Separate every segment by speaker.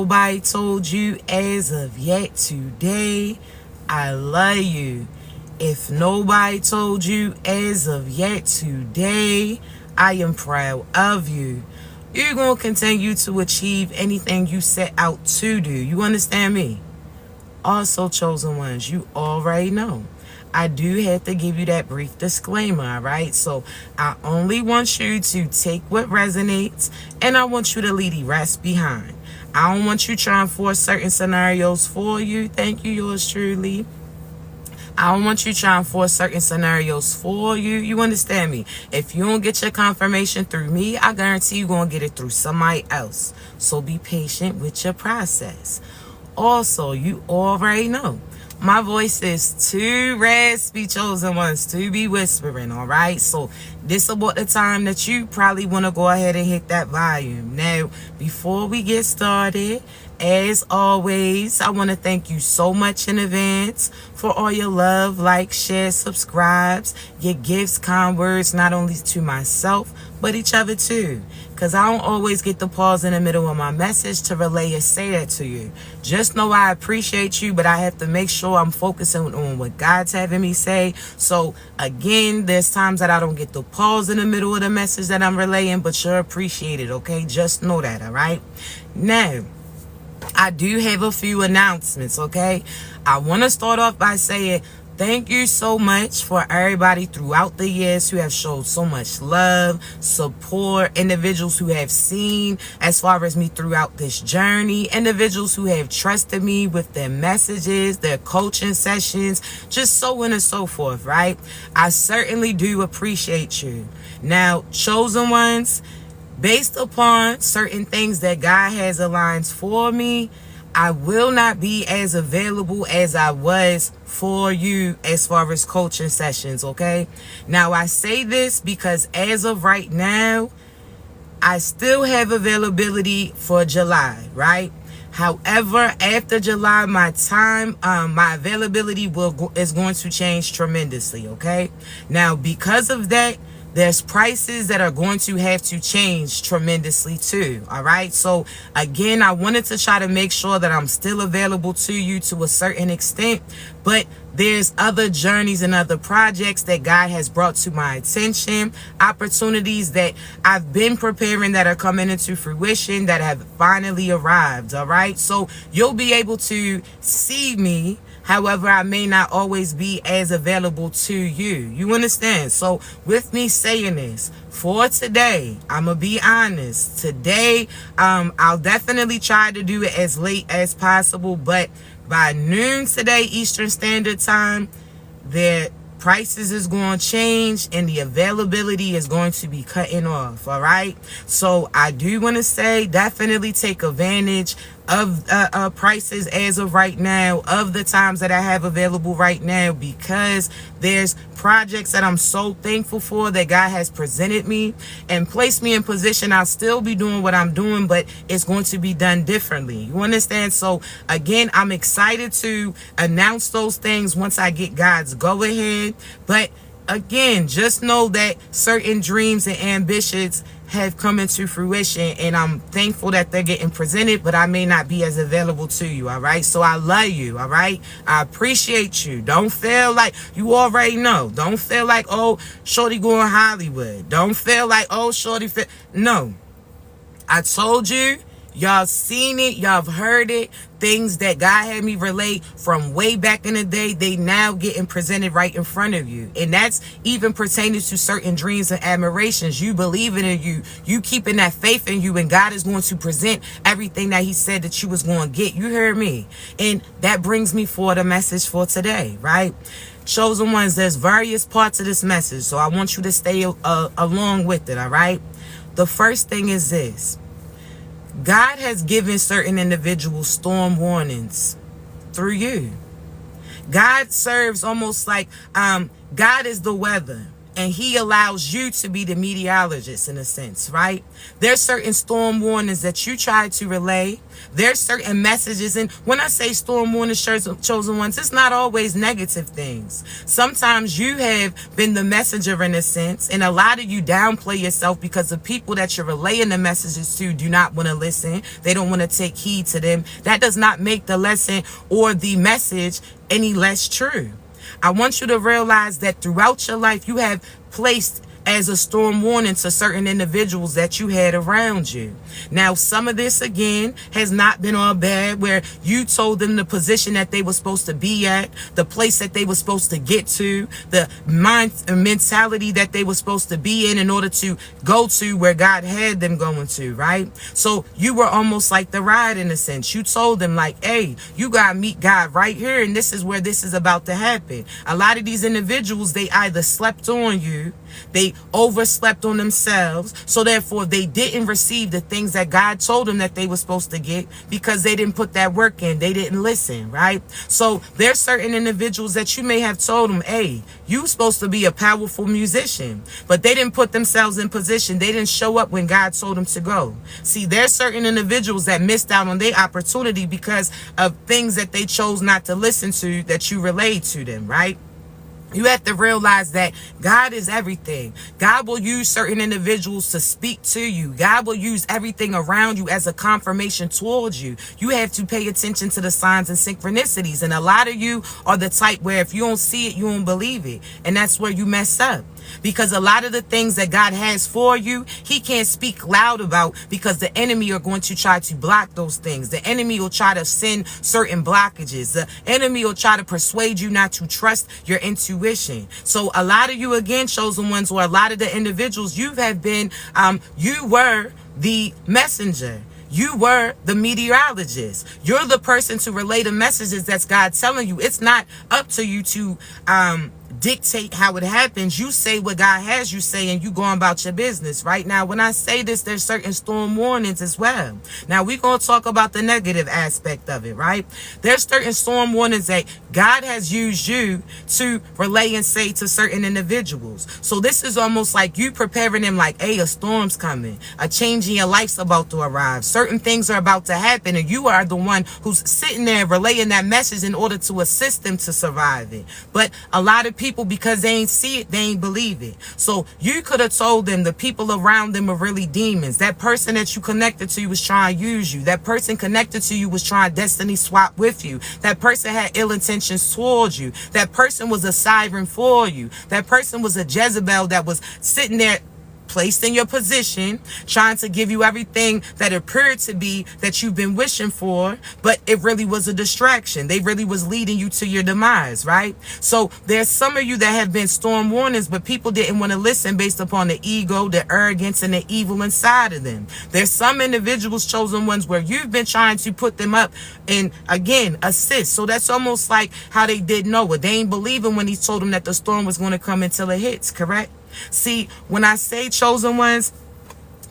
Speaker 1: nobody told you as of yet today, I love you. If nobody told you as of yet today, I am proud of you. You're going to continue to achieve anything you set out to do. You understand me? Also, chosen ones, you already know, I do have to give you that brief disclaimer, all right? So I only want you to take what resonates, and I want you to leave the rest behind. I don't want you trying to force certain scenarios for you. Thank you, yours truly. I don't want you trying to force certain scenarios for you. You understand me? If you don't get your confirmation through me, I guarantee you're going to get it through somebody else. So be patient with your process. Also, you already know, my voice is too raspy, chosen ones, to be whispering, all right? So this is about the time that you probably want to go ahead and hit that volume. Now, before we get started, as always, I want to thank you so much in advance for all your love, like, share, subscribes, your gifts, kind words, not only to myself, but each other too. Because I don't always get the pause in the middle of my message to relay or say that to you. Just know I appreciate you, but I have to make sure I'm focusing on what God's having me say. So again, there's times that I don't get the pause in the middle of the message that I'm relaying, but you're appreciated, okay? Just know that, all right? Now, I do have a few announcements, okay? I want to start off by saying thank you so much for everybody throughout the years who have showed so much love, support, individuals who have seen as far as me throughout this journey, individuals who have trusted me with their messages, their coaching sessions, just so on and so forth, right? I certainly do appreciate you. Now, chosen ones, based upon certain things that God has aligned for me, I will not be as available as I was for you as far as coaching sessions, okay? Now, I say this because as of right now, I still have availability for July, right? However, after July, my availability is going to change tremendously, okay? Now, because of that, there's prices that are going to have to change tremendously too, all right? So again, I wanted to try to make sure that I'm still available to you to a certain extent, but there's other journeys and other projects that God has brought to my attention, opportunities that I've been preparing that are coming into fruition that have finally arrived, all right? So you'll be able to see me. However, I may not always be as available to you. You understand? So with me saying this, for today, I'm going to be honest. Today, I'll definitely try to do it as late as possible. But by noon today, Eastern Standard Time, the prices is going to change and the availability is going to be cutting off, all right? So I do want to say definitely take advantage of prices as of right now, of the times that I have available right now, because there's projects that I'm so thankful for that God has presented me and placed me in position. I'll still be doing what I'm doing, but it's going to be done differently. You understand? So again, I'm excited to announce those things once I get God's go ahead. But again, just know that certain dreams and ambitions have come into fruition, and I'm thankful that they're getting presented, but I may not be as available to you, all right? So I love you, all right? I appreciate you. Don't feel like, you already know, don't feel like, oh, shorty going Hollywood. Don't feel like, oh, shorty no. I told you, y'all seen it, y'all have heard it. Things that God had me relate from way back in the day, they now getting presented right in front of you. And that's even pertaining to certain dreams and admirations. You believing in you, you keeping that faith in you, and God is going to present everything that he said that you was going to get. You heard me? And that brings me for the message for today, right? Chosen ones, there's various parts of this message, so I want you to stay along with it, all right? The first thing is this. God has given certain individuals storm warnings through you. God serves almost like God is the weather, and he allows you to be the meteorologist in a sense, right? There's certain storm warnings that you try to relay. There's certain messages, and when I say storm warnings, chosen ones, it's not always negative things. Sometimes you have been the messenger in a sense, and a lot of you downplay yourself because the people that you're relaying the messages to do not want to listen. They don't want to take heed to them. That does not make the lesson or the message any less true. I want you to realize that throughout your life, you have placed as a storm warning to certain individuals that you had around you. Now, some of this, again, has not been all bad, where you told them the position that they were supposed to be at, the place that they were supposed to get to, the mentality that they were supposed to be in order to go to where God had them going to, right? So you were almost like the ride in a sense. You told them like, hey, you got to meet God right here, and this is where this is about to happen. A lot of these individuals, they either slept on you, they overslept on themselves, so therefore they didn't receive the things that God told them that they were supposed to get because they didn't put that work in. They didn't listen, right? So there's certain individuals that you may have told them, hey, you're supposed to be a powerful musician, but they didn't put themselves in position. They didn't show up when God told them to go. See, there's certain individuals that missed out on their opportunity because of things that they chose not to listen to that you relayed to them, right? You have to realize that God is everything. God will use certain individuals to speak to you. God will use everything around you as a confirmation towards you. You have to pay attention to the signs and synchronicities. And a lot of you are the type where if you don't see it, you don't believe it. And that's where you mess up. Because a lot of the things that God has for you, he can't speak loud about because the enemy are going to try to block those things. The enemy will try to send certain blockages. The enemy will try to persuade you not to trust your intuition. So a lot of you, again, chosen ones, or a lot of the individuals, you have been, you were the messenger. You were the meteorologist. You're the person to relay the messages that's God telling you. It's not up to you to dictate how it happens. You say what God has you say, and you go about your business. Right now, when I say this, there's certain storm warnings as well. Now, we're going to talk about the negative aspect of it, right? There's certain storm warnings that God has used you to relay and say to certain individuals. So this is almost like you preparing them like, hey, a storm's coming. A change in your life's about to arrive. Certain things are about to happen, and you are the one who's sitting there relaying that message in order to assist them to survive it. But a lot of people, because they ain't see it, they ain't believe it. So you could have told them the people around them are really demons. That person that you connected to was trying to use you. That person connected to you was trying to destiny swap with you. That person had ill intentions towards you. That person was a siren for you. That person was a Jezebel that was sitting there placed in your position, trying to give you everything that appeared to be that you've been wishing for, but it really was a distraction. They really was leading you to your demise, right? So there's some of you that have been storm warnings, but people didn't want to listen based upon the ego, the arrogance, and the evil inside of them. There's some individuals, chosen ones, where you've been trying to put them up and, again, assist. So that's almost like how they did Noah. They ain't believing when he told them that the storm was going to come until it hits, correct? See, when I say chosen ones,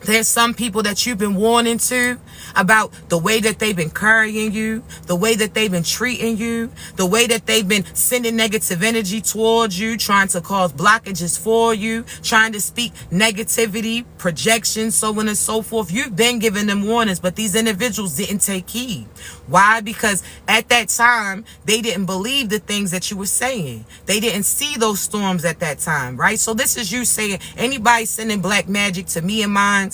Speaker 1: there's some people that you've been warning to about the way that they've been carrying you, the way that they've been treating you, the way that they've been sending negative energy towards you, trying to cause blockages for you, trying to speak negativity, projections, so on and so forth. You've been giving them warnings, but these individuals didn't take heed. Why? Because at that time, they didn't believe the things that you were saying. They didn't see those storms at that time, right? So this is you saying, anybody sending black magic to me and mine,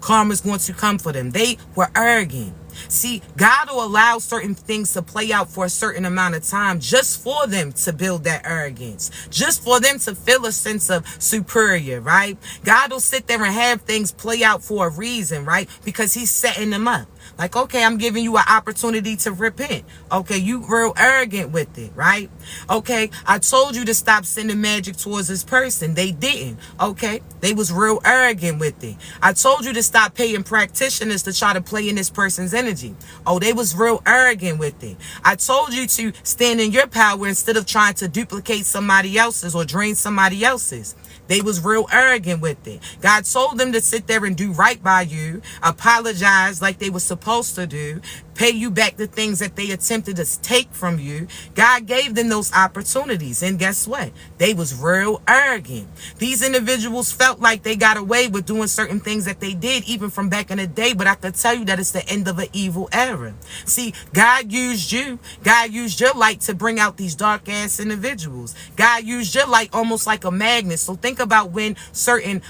Speaker 1: karma's going to come for them. They were arrogant. See, God will allow certain things to play out for a certain amount of time just for them to build that arrogance, just for them to feel a sense of superior, right? God will sit there and have things play out for a reason, right? Because he's setting them up. Like, okay, I'm giving you an opportunity to repent. Okay, you real arrogant with it, right? Okay, I told you to stop sending magic towards this person. They didn't. Okay, they was real arrogant with it. I told you to stop paying practitioners to try to play in this person's energy. Oh, they was real arrogant with it. I told you to stand in your power instead of trying to duplicate somebody else's or drain somebody else's. They was real arrogant with it. God told them to sit there and do right by you, apologize like they were supposed to do, pay you back the things that they attempted to take from you. God gave them those opportunities. And guess what? They was real arrogant. These individuals felt like they got away with doing certain things that they did even from back in the day. But I could tell you that it's the end of an evil era. See, God used you. God used your light to bring out these dark ass individuals. God used your light almost like a magnet. So think about when certain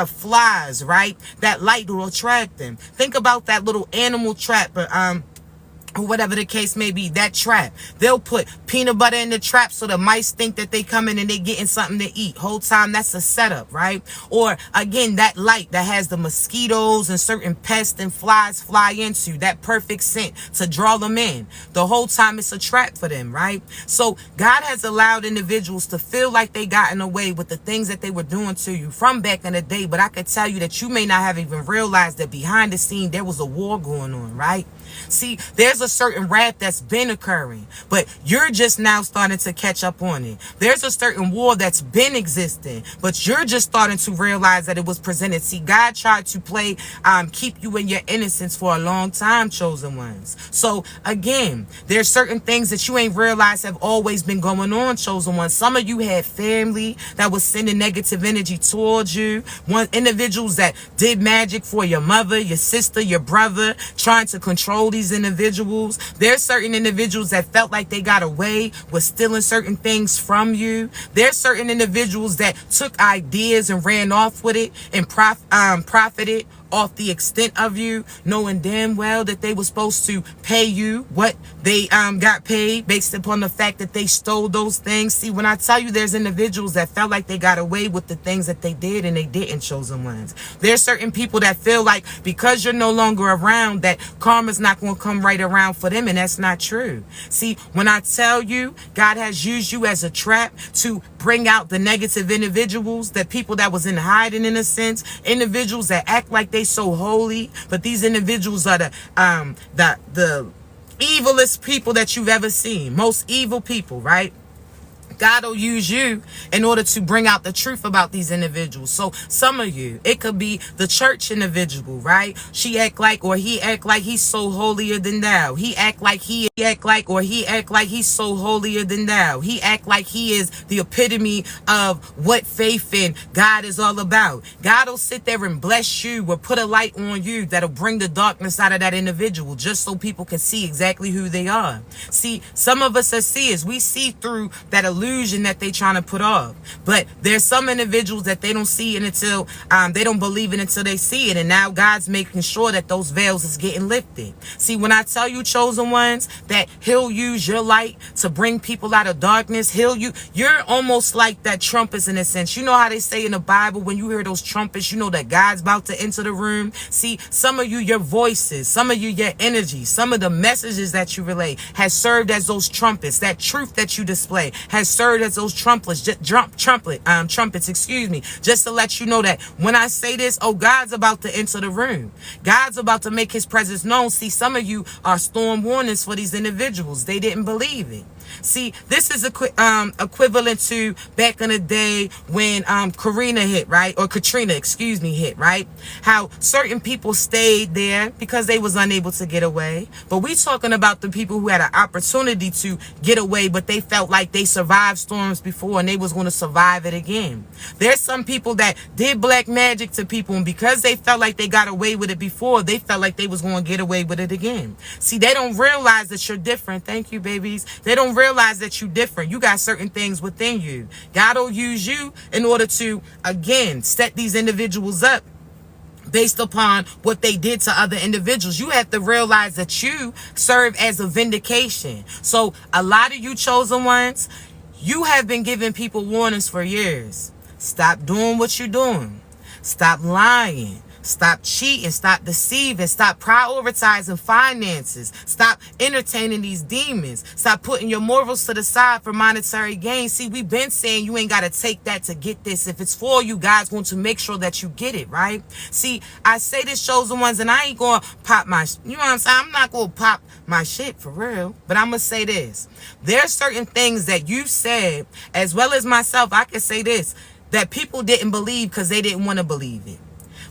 Speaker 1: flies, right? That light will attract them. Think about that little animal trap, or whatever the case may be, that trap. They'll put peanut butter in the trap so the mice think that they come in and they getting something to eat. Whole time that's a setup, right? Or again, that light that has the mosquitoes and certain pests and flies fly into, that perfect scent to draw them in. The whole time it's a trap for them, right? So God has allowed individuals to feel like they gotten away with the things that they were doing to you from back in the day. But I could tell you that you may not have even realized that behind the scene there was a war going on, right? See, there's a certain wrath that's been occurring, but you're just now starting to catch up on it. There's a certain war that's been existing, but you're just starting to realize that it was presented. See, God tried to keep you in your innocence for a long time, chosen ones. So again, there's certain things that you ain't realized have always been going on, chosen ones. Some of you had family that was sending negative energy towards you. Individuals that did magic for your mother, your sister, your brother, trying to control these individuals. There's certain individuals that felt like they got away with stealing certain things from you. There's certain individuals that took ideas and ran off with it and profited off the extent of you, knowing damn well that they were supposed to pay you what they got paid based upon the fact that they stole those things. See, when I tell you there's individuals that felt like they got away with the things that they did and they didn't, chosen ones. There's certain people that feel like because you're no longer around that karma's not going to come right around for them, and that's not true. See, when I tell you God has used you as a trap to bring out the negative individuals, that people that was in hiding in a sense, individuals that act like they so holy, but these individuals are the evilest people that you've ever seen, most evil people, right? God will use you in order to bring out the truth about these individuals. So some of you, it could be the church individual, right? She act like, or he act like he's so holier than thou. He act like he act like, or he act like he's so holier than thou. He act like he is the epitome of what faith in God is all about. God will sit there and bless you or put a light on you that'll bring the darkness out of that individual just so people can see exactly who they are. See, some of us as seers, we see through that illusion that they trying to put off, but there's some individuals that they don't see it until they don't believe it until they see it, and now God's making sure that those veils is getting lifted. See, when I tell you, chosen ones, that he'll use your light to bring people out of darkness, you're almost like that trumpets in a sense. You know how they say in the Bible, when you hear those trumpets, you know that God's about to enter the room. See, some of you, your voices, some of you, your energy, some of the messages that you relay has served as those trumpets. That truth that you display has served as those trumpets, excuse me, just to let you know that when I say this, oh, God's about to enter the room. God's about to make his presence known. See, some of you are storm warnings for these individuals. They didn't believe it. See, this is equivalent to back in the day when Katrina hit, right? Or Katrina, excuse me, hit, right? How certain people stayed there because they was unable to get away. But we talking about the people who had an opportunity to get away, but they felt like they survived storms before and they was going to survive it again. There's some people that did black magic to people, and because they felt like they got away with it before, they felt like they was going to get away with it again. See, they don't realize that you're different. Thank you, babies. They don't realize that you're different. You got certain things within you. God will use you in order to, again, set these individuals up based upon what they did to other individuals. You have to realize that you serve as a vindication. So a lot of you chosen ones, you have been giving people warnings for years. Stop doing what you're doing. Stop lying. Stop cheating, stop deceiving, stop prioritizing finances, stop entertaining these demons, stop putting your morals to the side for monetary gain. See, we've been saying you ain't got to take that to get this. If it's for you, God's going to make sure that you get it, right? See, I say this, chosen ones, and I ain't going to pop my, you know what I'm saying? I'm not going to pop my shit for real, but I'm going to say this. There's certain things that you said, as well as myself, I can say this, that people didn't believe because they didn't want to believe it.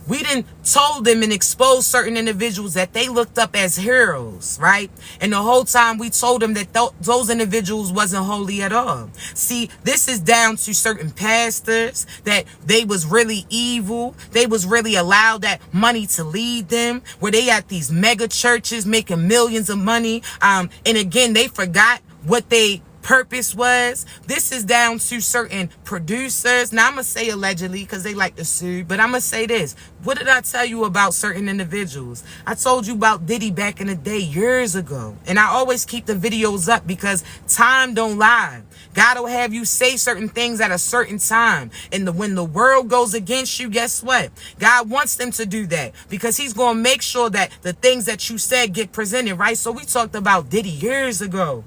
Speaker 1: We didn't told them and exposed certain individuals that they looked up as heroes, right? And the whole time we told them that those individuals wasn't holy at all. See, this is down to certain pastors that they was really evil. They was really allowed that money to lead them, where they at these mega churches making millions of money. And again, they forgot what they purpose was. This is down to certain producers. Now I'm gonna say allegedly because they like to sue, but I'm gonna say this. What did I tell you about certain individuals? I told you about Diddy back in the day years ago, and I always keep the videos up because time don't lie. God will have you say certain things at a certain time, and when the world goes against you, guess what? God wants them to do that because he's going to make sure that the things that you said get presented, right? So we talked about Diddy years ago,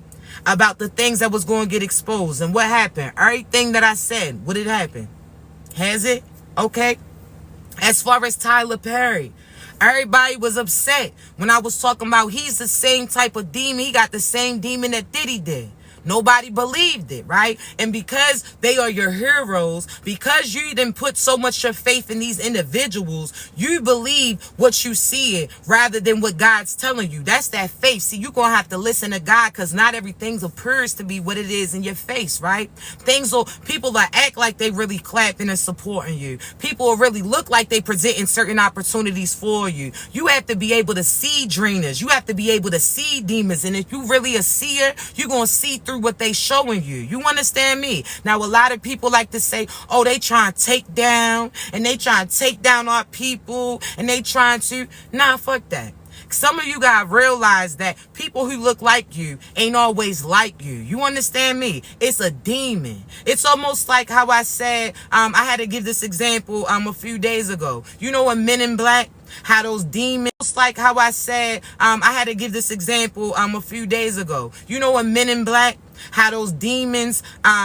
Speaker 1: about the things that was going to get exposed. And what happened? Everything that I said, what did happen? Has it? Okay. As far as Tyler Perry, everybody was upset when I was talking about he's the same type of demon. He got the same demon that Diddy did. Nobody believed it, right? And because they are your heroes, because you didn't put so much your faith in these individuals, you believe what you see it rather than what God's telling you. That's that faith. See, you're going to have to listen to God because not everything appears to be what it is in your face, right? People that act like they really clapping and supporting you. People will really look like they presenting certain opportunities for you. You have to be able to see dreamers. You have to be able to see demons. And if you really a seer, you're going to see through what they showing you. You understand me? Now, a lot of people like to say, oh, they trying to take down, and they trying to take down our people, and they trying to, nah, fuck that. Some of you gotta realize that people who look like you ain't always like you. You understand me? It's a demon. It's almost like how I said, I had to give this example a few days ago. You know, when Men in Black, how those demons, like how I said, I had to give this example a few days ago. You know, when Men in Black, how those demons,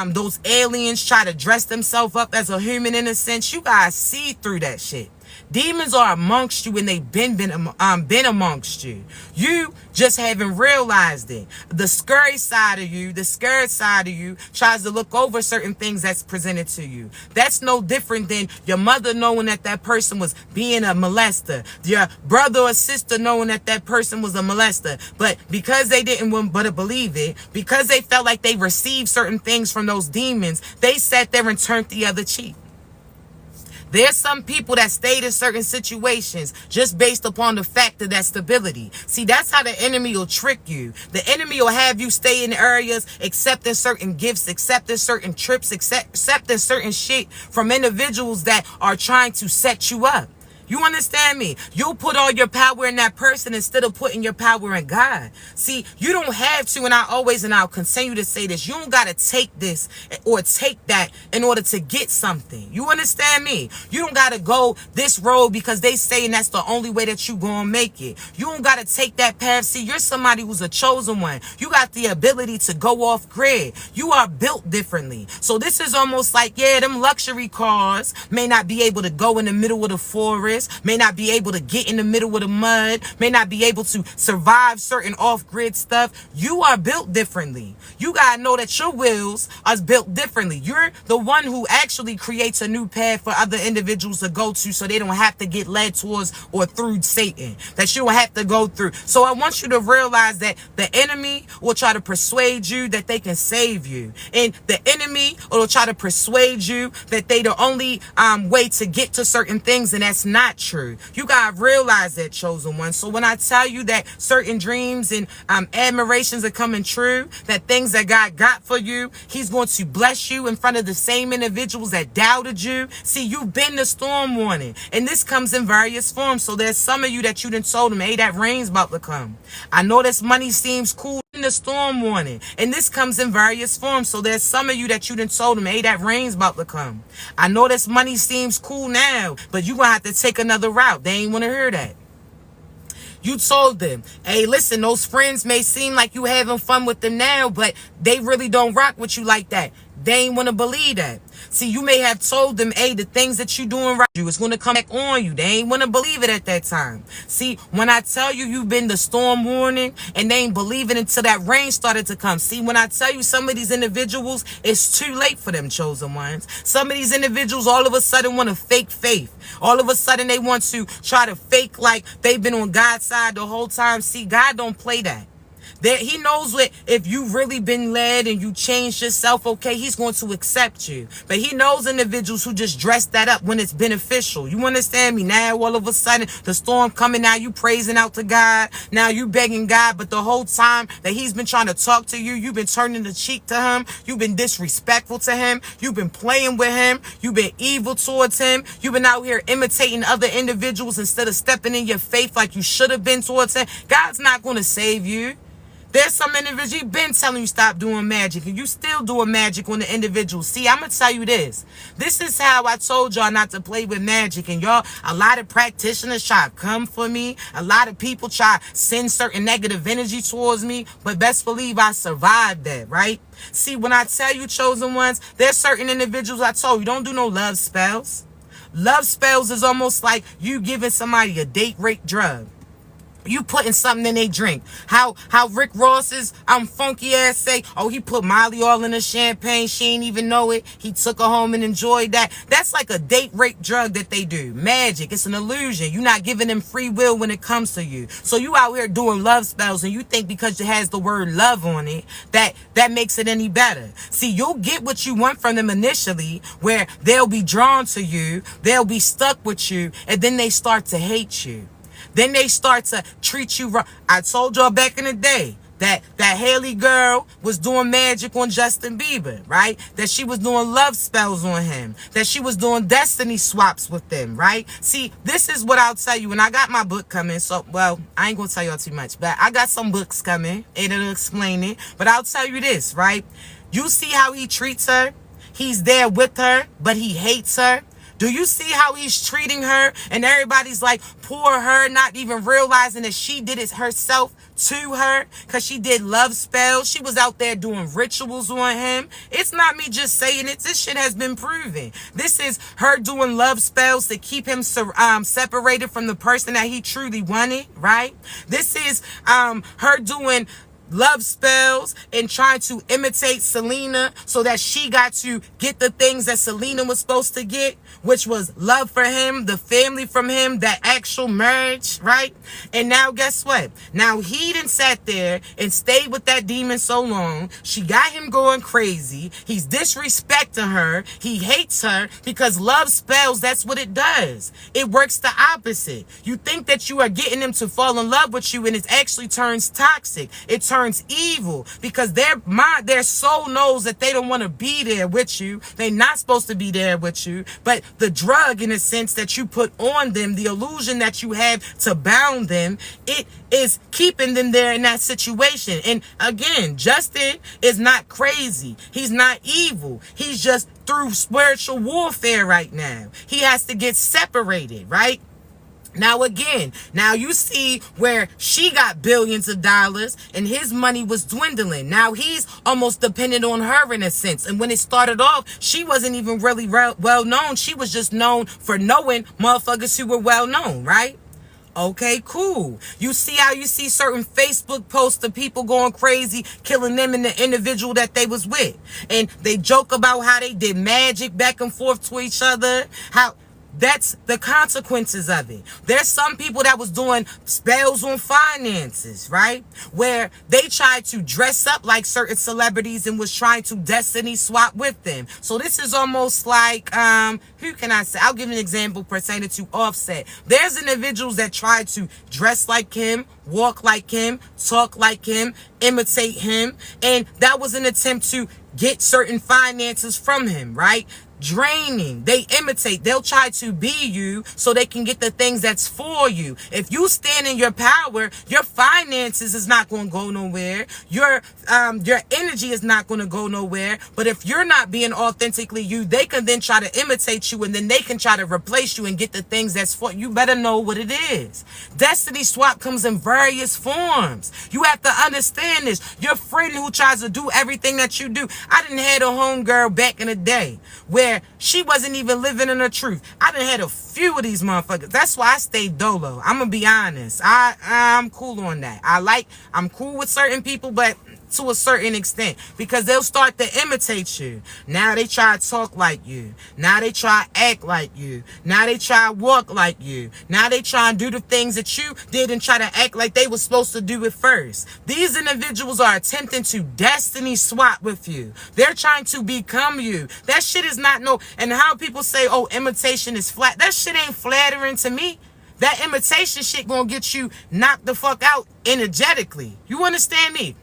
Speaker 1: those aliens try to dress themselves up as a human in a sense. You guys see through that shit. Demons are amongst you, and they've been amongst you. You just haven't realized it. The scary side of you, the scared side of you, tries to look over certain things that's presented to you. That's no different than your mother knowing that that person was being a molester, your brother or sister knowing that that person was a molester. But because they didn't want but to believe it, because they felt like they received certain things from those demons, they sat there and turned the other cheek. There's some people that stayed in certain situations just based upon the fact of that stability. See, that's how the enemy will trick you. The enemy will have you stay in areas, accepting certain gifts, accepting certain trips, accepting certain shit from individuals that are trying to set you up. You understand me? You'll put all your power in that person instead of putting your power in God. See, you don't have to, and I'll continue to say this, you don't got to take this or take that in order to get something. You understand me? You don't got to go this road because they saying that's the only way that you gonna make it. You don't got to take that path. See, you're somebody who's a chosen one. You got the ability to go off grid. You are built differently. So this is almost like, yeah, them luxury cars may not be able to go in the middle of the forest, may not be able to get in the middle of the mud, may not be able to survive certain off-grid stuff. You are built differently. You gotta know that your wills are built differently. You're the one who actually creates a new path for other individuals to go to so they don't have to get led towards or through Satan, that you don't have to go through. So I want you to realize that the enemy will try to persuade you that they can save you, and the enemy will try to persuade you that they the only way to get to certain things, and that's not true. You gotta realize that, chosen one. So when I tell you that certain dreams and admirations are coming true, that things that God got for you, he's going to bless you in front of the same individuals that doubted you. See, you've been the storm warning, and this comes in various forms. So there's some of you that you done told them, hey, that rain's about to come. I know this money seems cool in the storm warning, and this comes in various forms. So there's some of you that you done told them, hey, that rain's about to come. I know this money seems cool now, but you're gonna have to take another route. They ain't want to hear that. You told them, hey, listen, those friends may seem like you having fun with them now, but they really don't rock with you like that. They ain't want to believe that. See, you may have told them, hey, the things that you doing right, it's going to come back on you. They ain't want to believe it at that time. See, when I tell you you've been the storm warning, and they ain't believe it until that rain started to come. See, when I tell you some of these individuals, it's too late for them, chosen ones. Some of these individuals all of a sudden want to fake faith. All of a sudden they want to try to fake like they've been on God's side the whole time. See, God don't play that. He knows what, if you really been led and you changed yourself, okay, he's going to accept you. But he knows individuals who just dress that up when it's beneficial. You understand me? Now all of a sudden the storm coming, now you praising out to God. Now you begging God, but the whole time that he's been trying to talk to you, you've been turning the cheek to him. You've been disrespectful to him. You've been playing with him. You've been evil towards him. You've been out here imitating other individuals instead of stepping in your faith like you should have been towards him. God's not going to save you. There's some individuals, you've been telling you stop doing magic, and you still doing magic on the individual. See, I'm going to tell you this. This is how I told y'all not to play with magic. And y'all, a lot of practitioners try to come for me. A lot of people try to send certain negative energy towards me. But best believe I survived that, right? See, when I tell you, chosen ones, there's certain individuals I told you, don't do no love spells. Love spells is almost like you giving somebody a date rape drug. You putting something in they drink. How Rick Ross's funky ass say, oh, he put Molly all in the champagne. She ain't even know it. He took her home and enjoyed that. That's like a date rape drug that they do. Magic. It's an illusion. You're not giving them free will when it comes to you. So you out here doing love spells, and you think because it has the word love on it, that makes it any better. See, you'll get what you want from them initially, where they'll be drawn to you, they'll be stuck with you, and then they start to hate you. Then they start to treat you wrong. I told y'all back in the day that Haley girl was doing magic on Justin Bieber, right? That she was doing love spells on him. That she was doing destiny swaps with them, right? See, this is what I'll tell you. And I got my book coming. So, well, I ain't going to tell y'all too much. But I got some books coming. And it'll explain it. But I'll tell you this, right? You see how he treats her? He's there with her, but he hates her. Do you see how he's treating her? And everybody's like, poor her, not even realizing that she did it herself to her because she did love spells. She was out there doing rituals on him. It's not me just saying it. This shit has been proven. This is her doing love spells to keep him separated from the person that he truly wanted, right? This is her doing love spells and trying to imitate Selena so that she got to get the things that Selena was supposed to get, which was love for him, the family from him, that actual marriage, right? And now guess what? Now he done sat there and stayed with that demon so long. She got him going crazy. He's disrespecting her. He hates her because love spells, that's what it does. It works the opposite. You think that you are getting them to fall in love with you, and it actually turns toxic. It turns evil because their soul knows that they don't want to be there with you. They're not supposed to be there with you. But the drug, in a sense, that you put on them, the illusion that you have to bound them, it is keeping them there in that situation. And again, Justin is not crazy. He's not evil. He's just through spiritual warfare right now. He has to get separated, right? Now again, now you see where she got billions of dollars and his money was dwindling. Now he's almost dependent on her in a sense. And when it started off, she wasn't even really well known. She was just known for knowing motherfuckers who were well known, right? Okay, cool. You see how you see certain Facebook posts of people going crazy, killing them and the individual that they was with. And they joke about how they did magic back and forth to each other. How that's the consequences of it. There's some people that was doing spells on finances, right? Where they tried to dress up like certain celebrities and was trying to destiny swap with them. So this is almost like, who can I say? I'll give an example pertaining to Offset. There's individuals that try to dress like him, walk like him, talk like him, imitate him. And that was an attempt to get certain finances from him, right? Draining. They imitate. They'll try to be you so they can get the things that's for you. If you stand in your power, your finances is not going to go nowhere. Your energy is not going to go nowhere. But if you're not being authentically you, they can then try to imitate you, and then they can try to replace you and get the things that's for you. Better know what it is. Destiny swap comes in various forms. You have to understand saying this. Your friend who tries to do everything that you do. I done had a homegirl back in the day where she wasn't even living in the truth. I done had a few of these motherfuckers. That's why I stay dolo. I'm gonna be honest. I'm cool on that. I'm cool with certain people, but to a certain extent, because they'll start to imitate you. Now they try to talk like you. Now they try to act like you. Now they try to walk like you. Now they try and do the things that you did and try to act like they were supposed to do it first. These individuals are attempting to destiny swap with you. They're trying to become you. That shit is not no, and how people say, oh, imitation is flat. That shit ain't flattering to me. That imitation shit gonna get you knocked the fuck out energetically. You understand me?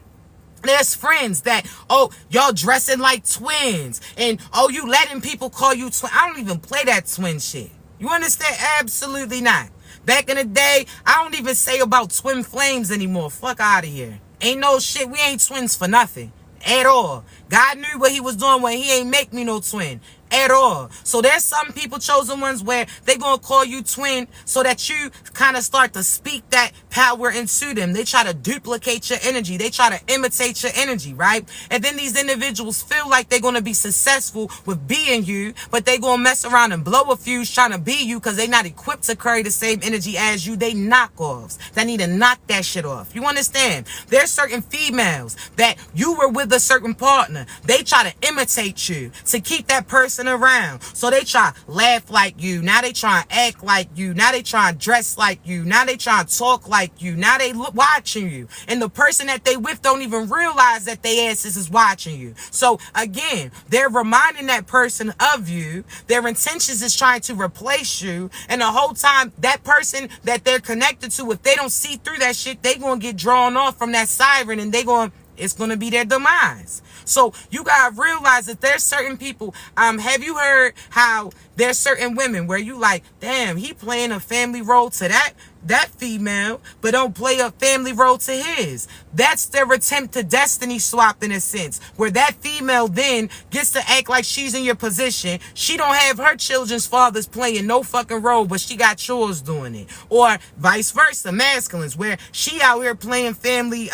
Speaker 1: There's friends that, oh, y'all dressing like twins. And, oh, you letting people call you twin. I don't even play that twin shit. You understand? Absolutely not. Back in the day, I don't even say about twin flames anymore. Fuck out of here. Ain't no shit. We ain't twins for nothing. At all. God knew what he was doing when he ain't make me no twin. At all. So there's some people, chosen ones, where they gonna call you twin so that you kind of start to speak that power into them. They try to duplicate your energy. They try to imitate your energy, right? And then these individuals feel like they're gonna be successful with being you, but they gonna mess around and blow a fuse trying to be you because they're not equipped to carry the same energy as you. They knockoffs that need to knock that shit off. You understand? There's certain females that you were with a certain partner. They try to imitate you to keep that person around. So they try to laugh like you. Now they try to act like you. Now they try to dress like you. Now they try to talk like you. Now they watching you. And the person that they with don't even realize that they asses is watching you. So again, they're reminding that person of you. Their intentions is trying to replace you. And the whole time, that person that they're connected to, if they don't see through that shit, they gonna get drawn off from that siren, and it's gonna be their demise. So you gotta realize that there's certain people. Have you heard how there's certain women where you like, damn, he playing a family role to that female, but don't play a family role to his. That's their attempt to destiny swap, in a sense, where that female then gets to act like she's in your position. She don't have her children's fathers playing no fucking role, but she got yours doing it. Or vice versa, masculines, where she out here playing family,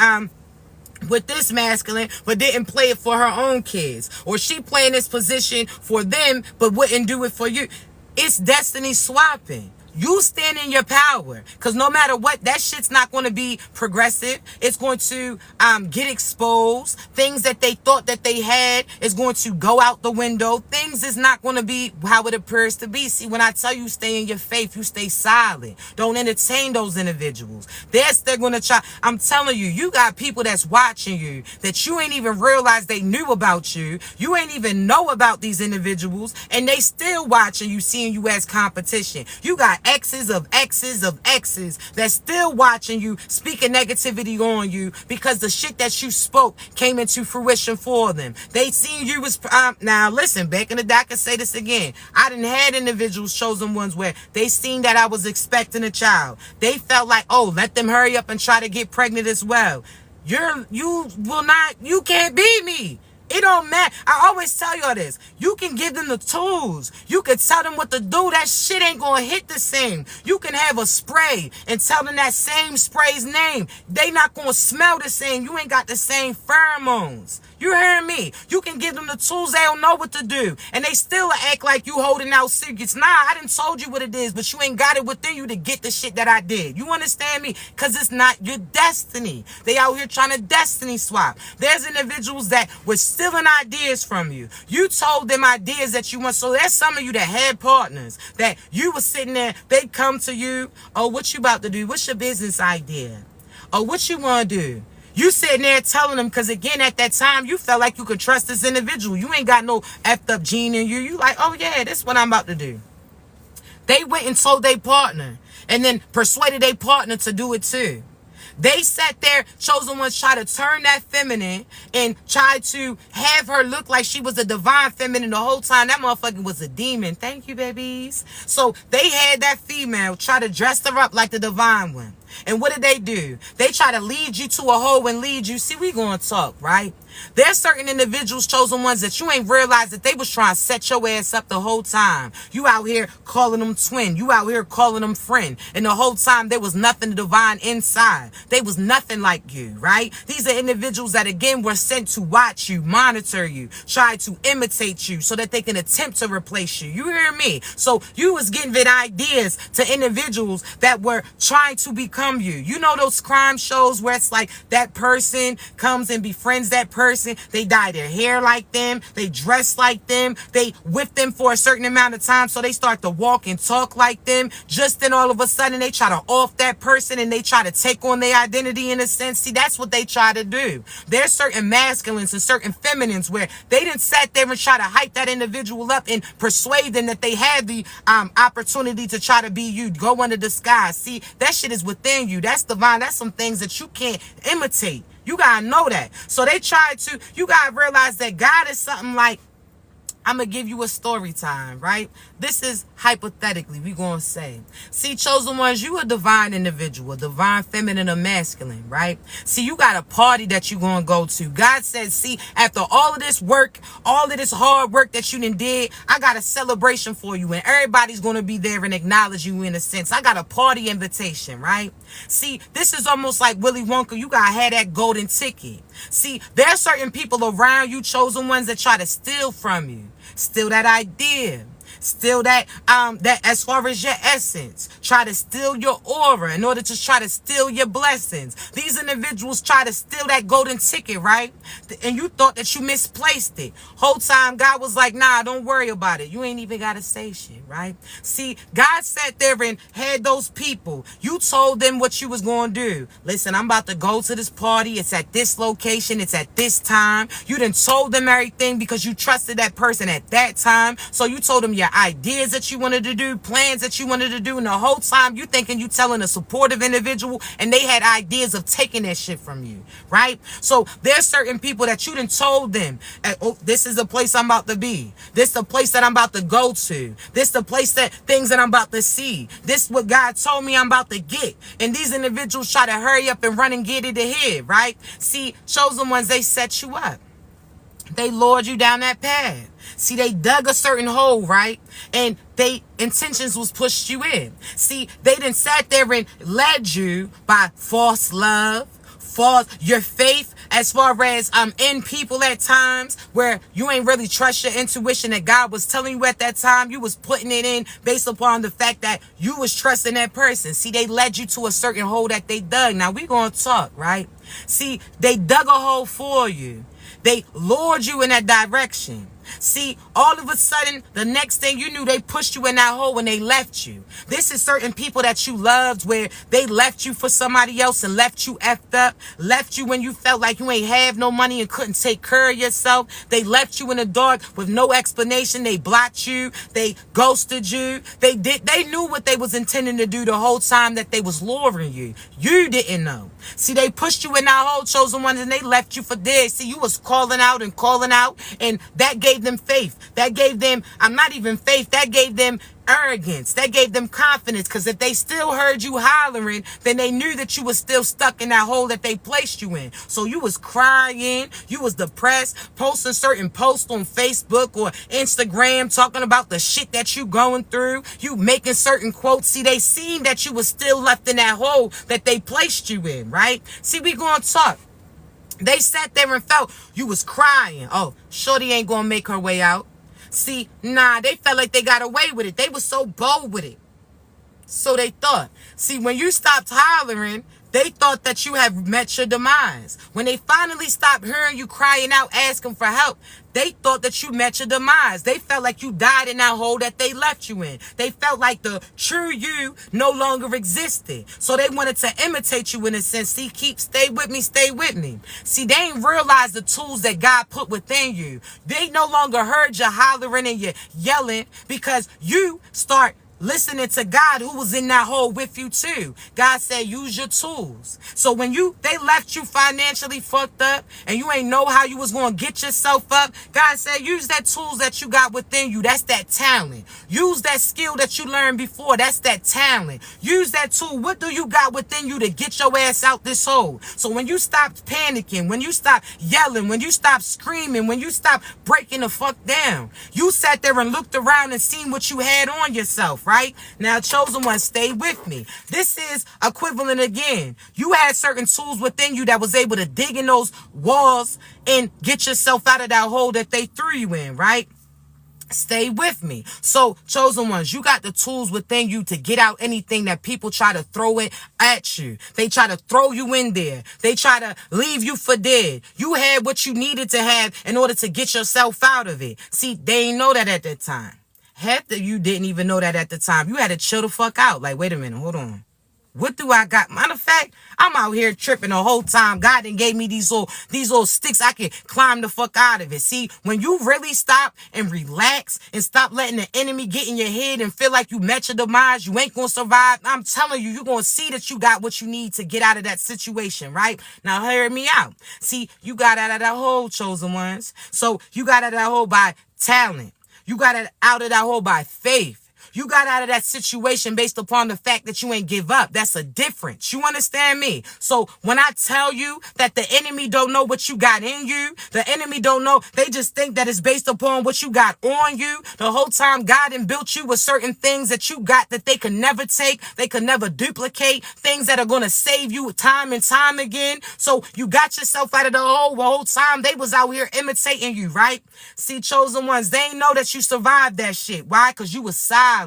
Speaker 1: with this masculine, but didn't play it for her own kids. Or she playing this position for them, but wouldn't do it for you. It's destiny swapping. You stand in your power, because no matter what, that shit's not going to be progressive. It's going to get exposed. Things that they thought that they had is going to go out the window. Things is not going to be how it appears to be. See, when I tell you stay in your faith, you stay silent. Don't entertain those individuals. They're going to try. I'm telling you, you got people that's watching you that you ain't even realize they knew about you. You ain't even know about these individuals, and they still watching you, seeing you as competition. You got exes of exes of exes that's still watching you, speaking negativity on you because the shit that you spoke came into fruition for them. They seen you as now listen, back in the day, I can say this again. I done had individuals, chosen ones, where they seen that I was expecting a child. They felt like, oh, let them hurry up and try to get pregnant as well. You can't be me. It don't matter. I always tell y'all this. You can give them the tools. You can tell them what to do. That shit ain't gonna hit the same. You can have a spray and tell them that same spray's name. They not gonna smell the same. You ain't got the same pheromones. You hear me? You can give them the tools. They don't know what to do. And they still act like you holding out secrets. Nah, I done told you what it is, but you ain't got it within you to get the shit that I did. You understand me? Because it's not your destiny. They out here trying to destiny swap. There's individuals that were stealing ideas from you. You told them ideas that you want. So there's some of you that had partners that you were sitting there. They come to you. Oh, what you about to do? What's your business idea? Oh, what you want to do? You sitting there telling them, because again, at that time, you felt like you could trust this individual. You ain't got no effed up gene in you. You like, oh yeah, this is what I'm about to do. They went and told their partner and then persuaded their partner to do it too. They sat there, chosen ones, try to turn that feminine and try to have her look like she was a divine feminine the whole time. That motherfucker was a demon. Thank you, babies. So they had that female try to dress her up like the divine one. And what did they do? They try to lead you to a hole and lead you. See, we gonna talk, right? There's certain individuals, chosen ones, that you ain't realized that they was trying to set your ass up the whole time. You out here calling them twin. You out here calling them friend. And the whole time there was nothing divine inside. They was nothing like you, right? These are individuals that, again, were sent to watch you, monitor you, try to imitate you so that they can attempt to replace you. You hear me? So you was giving ideas to individuals that were trying to become you. You know those crime shows where it's like that person comes and befriends that person. They dye their hair like them. They dress like them. They with them for a certain amount of time. So they start to walk and talk like them. Just then all of a sudden they try to off that person and they try to take on their identity in a sense. See, that's what they try to do. There's certain masculines and certain feminines where they didn't sit there and try to hype that individual up and persuade them that they had the opportunity to try to be you. Go under disguise. See, that shit is within you. That's divine. That's some things that you can't imitate. You gotta know that. So they try to, you gotta realize that God is something like, I'm going to give you a story time, right? This is hypothetically, we going to say. See, chosen ones, you a divine individual, a divine feminine or masculine, right? See, you got a party that you going to go to. God said, see, after all of this work, all of this hard work that you done did, I got a celebration for you. And everybody's going to be there and acknowledge you in a sense. I got a party invitation, right? See, this is almost like Willy Wonka. You got to have that golden ticket. See, there are certain people around you, chosen ones, that try to steal from you. Steal that idea. Steal that as far as your essence. Try to steal your aura in order to try to steal your blessings. These individuals try to steal that golden ticket, right? And you thought that you misplaced it. Whole time God was like, nah, don't worry about it. You ain't even got to say shit, right? See, God sat there and had those people. You told them what you was going to do. Listen, I'm about to go to this party. It's at this location. It's at this time. You done told them everything because you trusted that person at that time. So you told them your ideas that you wanted to do, plans that you wanted to do, and the whole time you thinking you telling a supportive individual, and they had ideas of taking that shit from you, right? So there's certain people that you done told them, oh, this is the place I'm about to be. This is the place that I'm about to go to. This is the place that things that I'm about to see. This is what God told me I'm about to get. And these individuals try to hurry up and run and get it ahead, right? See, chosen ones, they set you up. They lured you down that path. See, they dug a certain hole, right? And they intentions was pushed you in. See, they done sat there and led you by false love, your faith, as far as in people at times where you ain't really trust your intuition that God was telling you at that time. You was putting it in based upon the fact that you was trusting that person. See, they led you to a certain hole that they dug. Now we gonna talk, right? See, they dug a hole for you. They lured you in that direction. See, all of a sudden, the next thing you knew, they pushed you in that hole when they left you. This is certain people that you loved where they left you for somebody else and left you effed up, left you when you felt like you ain't have no money and couldn't take care of yourself. They left you in the dark with no explanation. They blocked you. They ghosted you. They knew what they was intending to do the whole time that they was luring you. You didn't know. See, they pushed you in that hole, chosen ones, and they left you for dead. See, you was calling out, and that gave them faith. That gave them, not even faith, that gave them arrogance. That gave them confidence, because if they still heard you hollering, then they knew that you was still stuck in that hole that they placed you in. So you was crying, you was depressed, posting certain posts on Facebook or Instagram talking about the shit that you going through, you making certain quotes. See, they seen that you was still left in that hole that they placed you in, right? See, we gonna talk. They sat there and felt you was crying. Oh, shorty ain't gonna make her way out. See, nah, they felt like they got away with it. They was so bold with it. So they thought. See, when you stopped hollering, they thought that you had met your demise. When they finally stopped hearing you crying out, asking for help, they thought that you met your demise. They felt like you died in that hole that they left you in. They felt like the true you no longer existed. So they wanted to imitate you in a sense. See, stay with me, stay with me. See, they ain't realized the tools that God put within you. They no longer heard you hollering and you yelling because you start listening to God, who was in that hole with you too. God said, use your tools. So when they left you financially fucked up and you ain't know how you was going to get yourself up, God said, use that tools that you got within you. That's that talent. Use that skill that you learned before. That's that talent. Use that tool. What do you got within you to get your ass out this hole? So when you stop panicking, when you stop yelling, when you stop screaming, when you stop breaking the fuck down, you sat there and looked around and seen what you had on yourself, right? Now, chosen one, stay with me. This is equivalent again. You had certain tools within you that was able to dig in those walls and get yourself out of that hole that they threw you in, right? Stay with me. So, chosen ones, you got the tools within you to get out anything that people try to throw it at you. They try to throw you in there. They try to leave you for dead. You had what you needed to have in order to get yourself out of it. See, they ain't know that at that time. Half of you didn't even know that at the time. You had to chill the fuck out. Like, wait a minute, hold on. What do I got? Matter of fact, I'm out here tripping the whole time. God done gave me these little sticks. I can climb the fuck out of it. See, when you really stop and relax and stop letting the enemy get in your head and feel like you met your demise, you ain't gonna survive. I'm telling you, you're gonna see that you got what you need to get out of that situation, right? Now, hear me out. See, you got out of that hole, chosen ones. So you got out of that hole by talent. You got out of that hole by faith. You got out of that situation based upon the fact that you ain't give up. That's a difference. You understand me? So when I tell you that the enemy don't know what you got in you, the enemy don't know. They just think that it's based upon what you got on you. The whole time God and built you with certain things that you got that they could never take. They could never duplicate. Things that are going to save you time and time again. So you got yourself out of the whole time. They was out here imitating you, right? See, chosen ones, they ain't know that you survived that shit. Why? Because you was silent.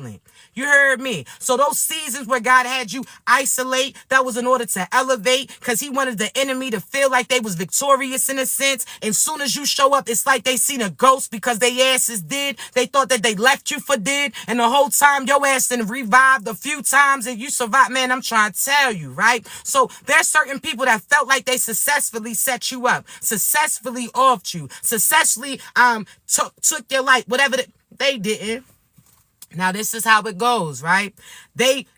Speaker 1: You heard me. So those seasons where God had you isolate, that was in order to elevate, because he wanted the enemy to feel like they was victorious in a sense. And soon as you show up, it's like they seen a ghost because they asses did. They thought that they left you for dead. And the whole time your ass done revived a few times and you survived. Man, I'm trying to tell you, right? So there's certain people that felt like they successfully set you up, successfully offed you, successfully took your life, whatever they didn't. Now, this is how it goes, right?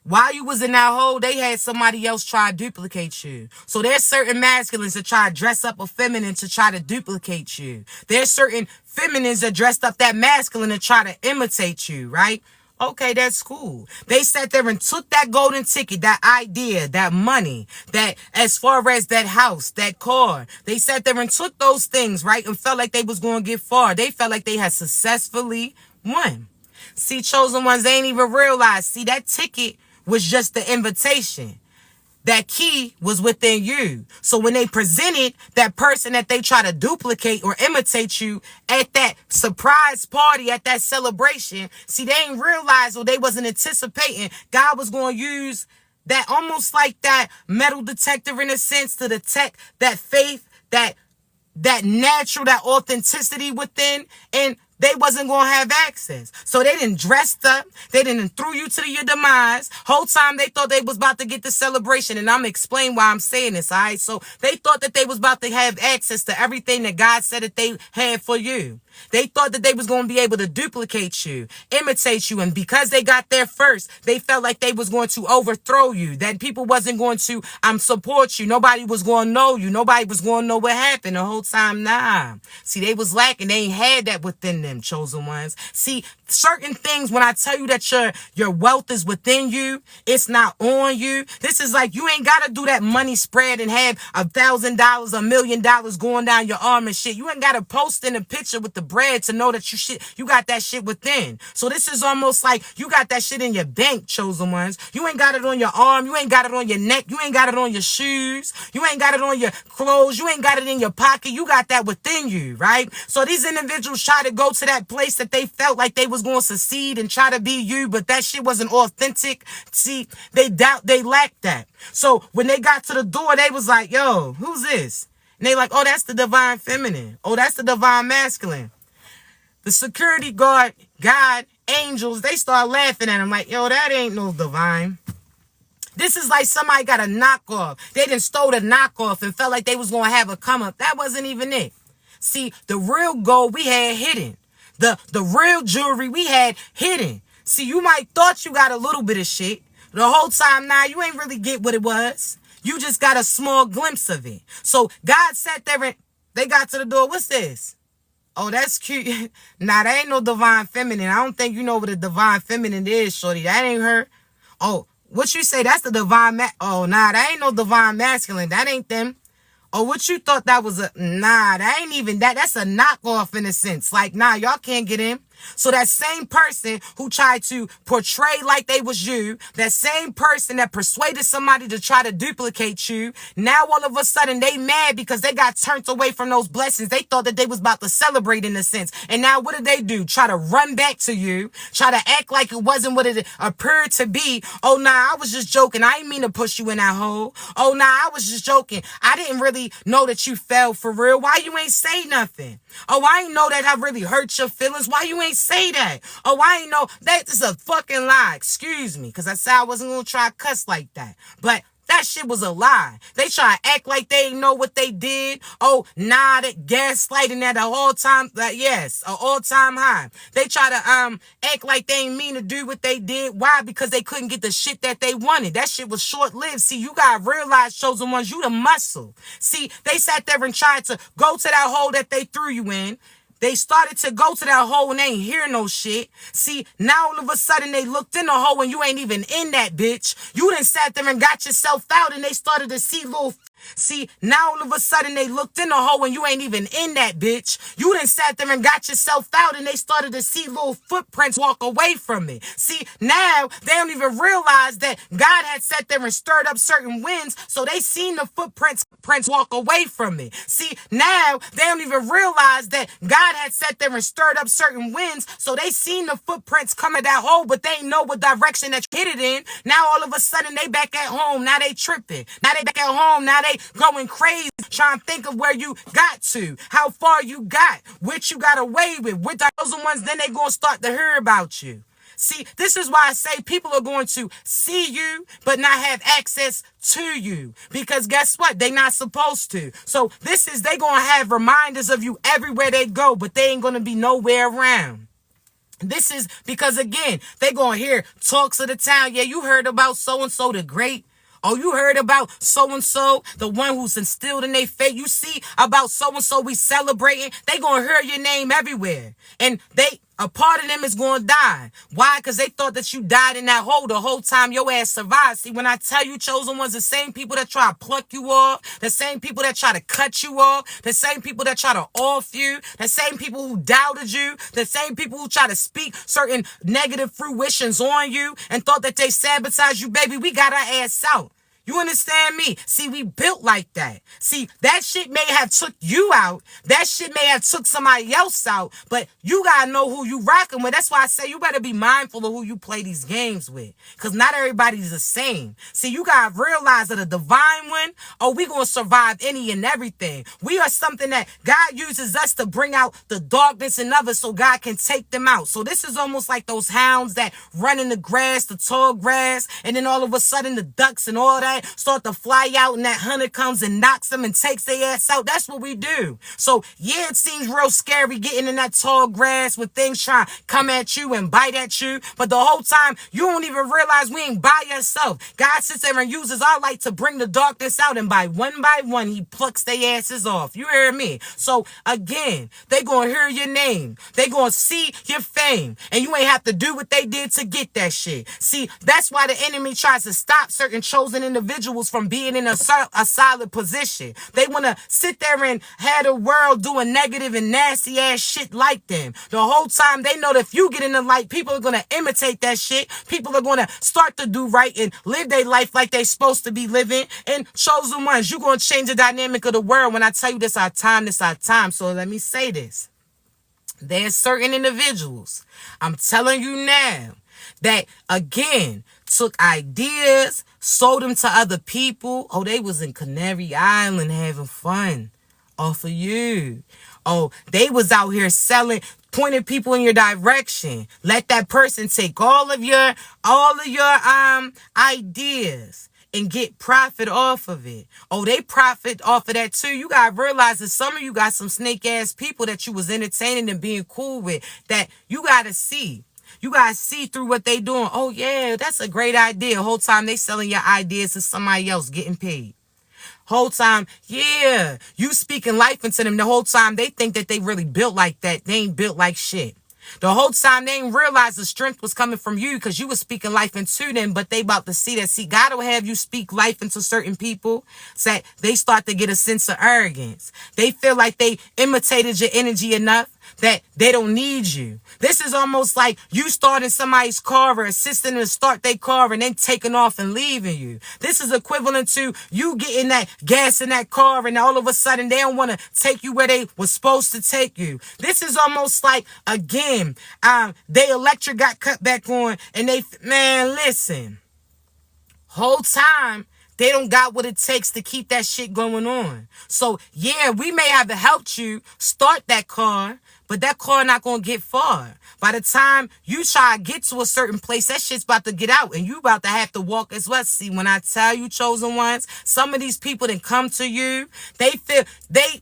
Speaker 1: While you was in that hole, they had somebody else try to duplicate you. So there's certain masculines that try to dress up a feminine to try to duplicate you. There's certain feminines that dressed up that masculine to try to imitate you, right? Okay, that's cool. They sat there and took that golden ticket, that idea, that money, that as far as that house, that car. They sat there and took those things, right? And felt like they was going to get far. They felt like they had successfully won. See, chosen ones, they ain't even realize. See, that ticket was just the invitation. That key was within you. So when they presented that person that they try to duplicate or imitate you at that surprise party, at that celebration, see, they ain't realize or they wasn't anticipating God was going to use that almost like that metal detector in a sense to detect that faith, that natural, that authenticity within, and they wasn't going to have access. So they didn't dressed up. They didn't threw you to your demise. Whole time they thought they was about to get the celebration. And I'm going to explain why I'm saying this, all right? So they thought that they was about to have access to everything that God said that they had for you. They thought that they was going to be able to duplicate you, imitate you. And because they got there first, they felt like they was going to overthrow you, that people wasn't going to support you. Nobody was going to know you. Nobody was going to know what happened the whole time. Nah. See, they was lacking. They ain't had that within them, chosen ones. See, certain things, when I tell you that your wealth is within you, it's not on you. This is like, you ain't got to do that money spread and have $1,000, $1 million going down your arm and shit. You ain't got to post in a picture with the bread to know that you got that shit within. So this is almost like you got that shit in your bank, chosen ones. You ain't got it on your arm. You ain't got it on your neck. You ain't got it on your shoes. You ain't got it on your clothes. You ain't got it in your pocket. You got that within you, right? So these individuals try to go to that place that they felt like they was going to succeed and try to be you, but that shit wasn't authentic. See, they lacked that. So when they got to the door, they was like, yo, who's this? And they like, oh, that's the divine feminine. Oh, that's the divine masculine. The security guard, God, angels, they start laughing at him like, yo, that ain't no divine. This is like somebody got a knockoff. They done stole the knockoff and felt like they was going to have a come up. That wasn't even it. See, the real gold we had hidden. The real jewelry we had hidden. See, you might thought you got a little bit of shit. The whole time, nah, you ain't really get what it was. You just got a small glimpse of it. So God sat there and they got to the door. What's this? Oh, that's cute. Nah, that ain't no divine feminine. I don't think you know what a divine feminine is, shorty. That ain't her. Oh, what you say? That's the divine oh, nah, that ain't no divine masculine. That ain't them. Oh, what you thought that was a... Nah, that ain't even that. That's a knockoff in a sense. Like, nah, y'all can't get in. So that same person who tried to portray like they was you, that same person that persuaded somebody to try to duplicate you, now all of a sudden they mad because they got turned away from those blessings. They thought that they was about to celebrate in a sense. And now what did they do? Try to run back to you, try to act like it wasn't what it appeared to be. Oh, nah, I was just joking. I ain't mean to push you in that hole. Oh, nah, I was just joking. I didn't really know that you fell for real. Why you ain't say nothing? Oh, I ain't know that I really hurt your feelings. Why you ain't say that? Oh, I ain't know. That is a fucking lie. Excuse me, because I said I wasn't going to try to cuss like that. But that shit was a lie. They try to act like they ain't know what they did. Oh, nah, that gaslighting at an all-time, yes, an all-time high. They try to act like they ain't mean to do what they did. Why? Because they couldn't get the shit that they wanted. That shit was short-lived. See, you gotta realize, chosen ones, you the muscle. See, they sat there and tried to go to that hole that they threw you in. They started to go to that hole and they ain't hear no shit. See, now all of a sudden they looked in the hole and you ain't even in that bitch. You done sat there and got yourself out and they started to see little... See, now all of a sudden they looked in the hole and you ain't even in that bitch. You done sat there and got yourself out and they started to see little footprints walk away from it. See, now they don't even realize that God had sat there and stirred up certain winds, so they seen the footprints walk away from it. See, now they don't even realize that God had sat there and stirred up certain winds, so they seen the footprints come at that hole, but they ain't know what direction that you hit it in. Now all of a sudden they back at home. Now they tripping. Now they back at home. Now they going crazy, trying to think of where you got to, how far you got, what you got away with those ones. Then they gonna start to hear about you. See, this is why I say people are going to see you but not have access to you, because guess what? They not supposed to. So they gonna have reminders of you everywhere they go, but they ain't gonna be nowhere around. This is because, again, they gonna hear talks of the town. Yeah, you heard about so-and-so the great. Oh, you heard about so-and-so, the one who's instilled in their faith. You see about so-and-so we celebrating. They gonna hear your name everywhere. And a part of them is gonna die. Why? Because they thought that you died in that hole the whole time your ass survived. See, when I tell you, chosen ones, the same people that try to pluck you off, the same people that try to cut you off, the same people that try to off you, the same people who doubted you, the same people who try to speak certain negative fruitions on you and thought that they sabotaged you, baby, we got our ass out. You understand me? See, we built like that. See, that shit may have took you out. That shit may have took somebody else out. But you got to know who you rocking with. That's why I say you better be mindful of who you play these games with. Because not everybody's the same. See, you got to realize that a divine one, oh, we going to survive any and everything. We are something that God uses us to bring out the darkness in others so God can take them out. So this is almost like those hounds that run in the grass, the tall grass, and then all of a sudden the ducks and all that start to fly out and that hunter comes and knocks them and takes their ass out. That's what we do. So yeah, it seems real scary getting in that tall grass with things trying to come at you and bite at you. But the whole time you don't even realize we ain't by yourself. God sits there and uses our light to bring the darkness out. And by one, he plucks their asses off. You hear me? So again, they gonna hear your name. They gonna see your fame. And you ain't have to do what they did to get that shit. See, that's why the enemy tries to stop certain chosen individuals from being in a solid position. They want to sit there and have the world doing negative and nasty ass shit like them. The whole time they know that if you get in the light, people are going to imitate that shit. People are going to start to do right and live their life like they supposed to be living. And chosen ones, you're going to change the dynamic of the world. When I tell you this our time, this our time. So let me say this. There's certain individuals, I'm telling you now, that again took ideas, sold them to other people. Oh, they was in Canary Island having fun off of you. Oh, they was out here selling, pointing people in your direction. Let that person take all of your ideas and get profit off of it. Oh, they profit off of that too. You gotta realize that some of you got some snake ass people that you was entertaining and being cool with that you gotta see. You gotta see through what they doing. Oh yeah, that's a great idea. Whole time they selling your ideas to somebody else getting paid. Whole time, yeah, you speaking life into them. The whole time they think that they really built like that. They ain't built like shit. The whole time they ain't realize the strength was coming from you because you was speaking life into them, but they about to see that. See, God will have you speak life into certain people so they start to get a sense of arrogance. They feel like they imitated your energy enough that they don't need you. This is almost like you starting somebody's car or assisting them to start their car and then taking off and leaving you. This is equivalent to you getting that gas in that car and all of a sudden they don't want to take you where they were supposed to take you. This is almost like, again, they electric got cut back on and man, listen, whole time, they don't got what it takes to keep that shit going on. So, yeah, we may have helped you start that car, but that car not going to get far. By the time you try to get to a certain place, that shit's about to get out and you about to have to walk as well. See, when I tell you, chosen ones, some of these people that come to you,